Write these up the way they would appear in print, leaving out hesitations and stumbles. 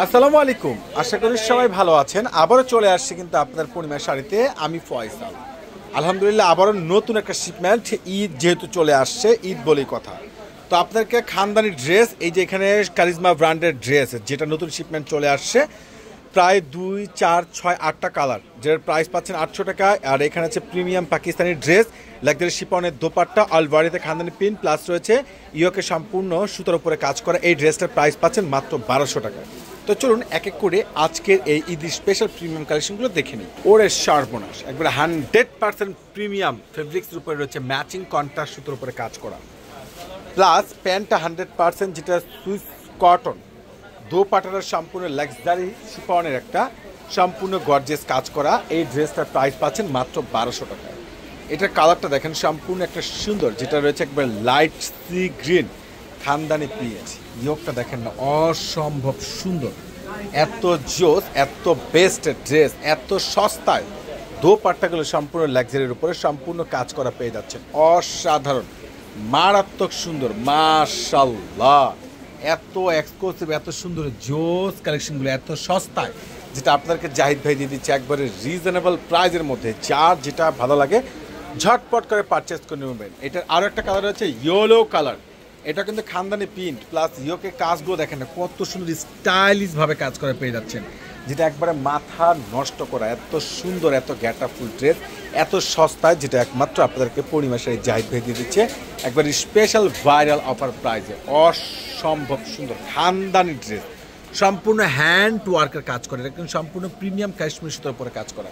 আসসালামু আলাইকুম, আশা করি সবাই ভালো আছেন। আবারও চলে আসছি কিন্তু আপনার পূর্ণিমা শাড়িতে আমি ফয়সাল। আলহামদুলিল্লাহ আবারও নতুন একটা শিপমেন্ট, ঈদ যেহেতু চলে আসছে, ঈদ বলেই কথা। তো আপনাদেরকে খানদানি ড্রেস, এই যে এখানে কারিজমা ব্র্যান্ডের ড্রেস যেটা নতুন শিপমেন্ট চলে আসছে, প্রায় 2, 4, 6, 8টা কালার, যেটার প্রাইস পাচ্ছেন 800 টাকায়। আর এখানে আছে প্রিমিয়াম পাকিস্তানি ড্রেস, লাক্সারি শিপনের দোপাট্টা, আলবারিতে খানদানি পিন, প্লাস রয়েছে ইয়োকে সম্পূর্ণ সুতার উপরে কাজ করা। এই ড্রেসটার প্রাইস পাচ্ছেন মাত্র 1200 টাকায়। তো চলুন এক এক করে আজকের এই ঈদ স্পেশাল প্রিমিয়াম কালেকশনগুলো দেখে নিই। ওরে সর্বনাশ, একবারে 100% প্রিমিয়াম ফেব্রিক্সের উপরে রয়েছে ম্যাচিং কন্ট্রাস্ট সুতোর উপরে কাজ করা, প্লাস প্যান্টটা 100% যেটা সুইস কটন, দোপাটার সম্পূর্ণ লাক্সারি শিফনের একটা সম্পূর্ণ গর্জিয়াস কাজ করা। এই ড্রেসটার প্রাইস পাচ্ছেন মাত্র 1200 টাকায়। এটার কালারটা দেখেন সম্পূর্ণ একটা সুন্দর, যেটা রয়েছে একবার লাইট সি গ্রিন খানদানি পিচ। ইয়োগটা দেখেন না, অসম্ভব সুন্দর, এত জোস, এত বেস্ট ড্রেস, এত সস্তায়। দোপাট্টাগুলো সম্পূর্ণ লাক্সারির উপরে সম্পূর্ণ কাজ করা পেয়ে যাচ্ছেন, অসাধারণ, মারাত্মক সুন্দর, মাশাআল্লাহ। এত এক্সক্লুসিভ, এত সুন্দর জোস কালেকশনগুলো এত সস্তায়, যেটা আপনাদেরকে জাহিদ ভাই দিয়ে দিচ্ছে একবারে রিজনেবল প্রাইজের মধ্যে। যার যেটা ভালো লাগে ঝটপট করে পারচেস করে নেবেন। এটার আরও একটা কালার হচ্ছে ইয়েলো কালার। এটা কিন্তু খানদানি প্রিন্ট প্লাস ইয়োকে কাজগুলো দেখেন না, কত সুন্দর স্টাইলিশভাবে কাজ করে পেয়ে যাচ্ছেন, যেটা একবারে মাথা নষ্ট করা, এত সুন্দর, এত গ্যাটাফুল ড্রেস, এত সস্তায়, যেটা একমাত্র আপনাদেরকে পূর্ণিমা শাড়ি জাহিদ ভাই দিয়ে দিচ্ছে একবার স্পেশাল ভাইরাল অফার প্রাইজে। অসম্ভব সুন্দর খানদানি ড্রেস, সম্পূর্ণ হ্যান্ড ওয়ার্কের কাজ করে, একদম সম্পূর্ণ প্রিমিয়াম কাশ্মীর সুতোর উপরে কাজ করা।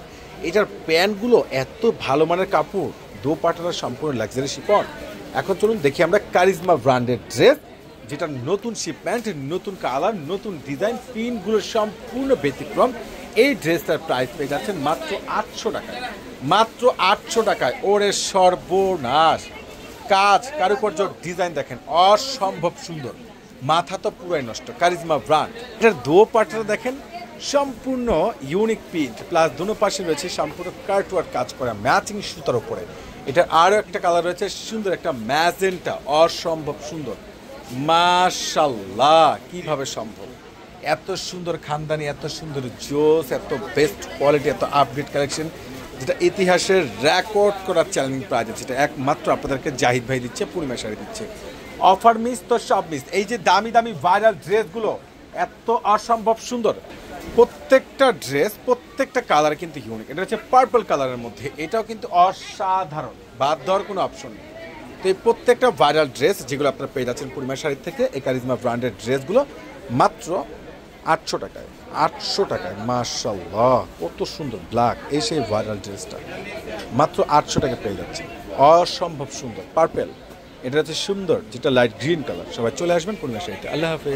এটার প্যান্টগুলো এত ভালো মানের কাপড়, দোপাট্টাটা সম্পূর্ণ লাক্সারি শিফন। এখন চলুন দেখি আমরা কারিজমা ব্র্যান্ডের ড্রেস, যেটা নতুন শিপমেন্ট, নতুন কালার, নতুন ডিজাইন, প্রিন্টগুলো সম্পূর্ণ ব্যতিক্রম। এই ড্রেসটার প্রাইস পেয়ে যাচ্ছেন মাত্র 800 টাকায়, মাত্র 800 টাকায়। ওরে সর্বনাশ, কাজ, কারুকার্য, ডিজাইন দেখেন অসম্ভব সুন্দর, মাথা তো পুরাই নষ্ট। কারিজমা ব্র্যান্ড, এটার দোপাট্টাটা দেখেন সম্পূর্ণ ইউনিক প্রিন্ট, প্লাস দুনো পাশে রয়েছে সম্পূর্ণ কার্টওয়ার্ক কাজ করা ম্যাচিং সুতার উপরে। এটার আরও একটা কালার রয়েছে সুন্দর, একটা ম্যাজেন্টা, অসম্ভব সুন্দর, মাশাআল্লাহ। কিভাবে সম্ভব এত সুন্দর খানদানি, এত সুন্দর জোস, এত বেস্ট কোয়ালিটি, এত আপডেট কালেকশন, যেটা ইতিহাসের রেকর্ড করার চ্যালেঞ্জিং প্রাইজ, যেটা একমাত্র আপনাদেরকে জাহিদ ভাই দিচ্ছে, পূর্ণিমা শাড়ি দিচ্ছে। অফার মিস তো সব মিস। এই যে দামি দামি ভাইরাল ড্রেসগুলো এত অসম্ভব সুন্দর, প্রত্যেকটা ড্রেস, প্রত্যেকটা কালার কিন্তু ইউনিক। এটা হচ্ছে পার্পল কালারের মধ্যে, এটাও কিন্তু অসাধারণ, বাদ দেওয়ার কোনো অপশন নেই। তো এই প্রত্যেকটা ভাইরাল ড্রেস যেগুলো আপনারা পেয়ে যাচ্ছেন পূর্ণিমা শাড়ি থেকে, এই কারিজমা ব্র্যান্ডের ড্রেসগুলো মাত্র 800 টাকায়, 800 টাকায়। মাশাআল্লাহ, কত সুন্দর ব্ল্যাক, এই সেই ভাইরাল ড্রেসটা মাত্র 800 টাকা পেয়ে যাচ্ছে, অসম্ভব সুন্দর পার্পেল। এটা হচ্ছে সুন্দর, যেটা লাইট গ্রিন কালার। সবাই চলে আসবেন পূর্ণিমা শাড়িতে। আল্লাহ হাফেজ।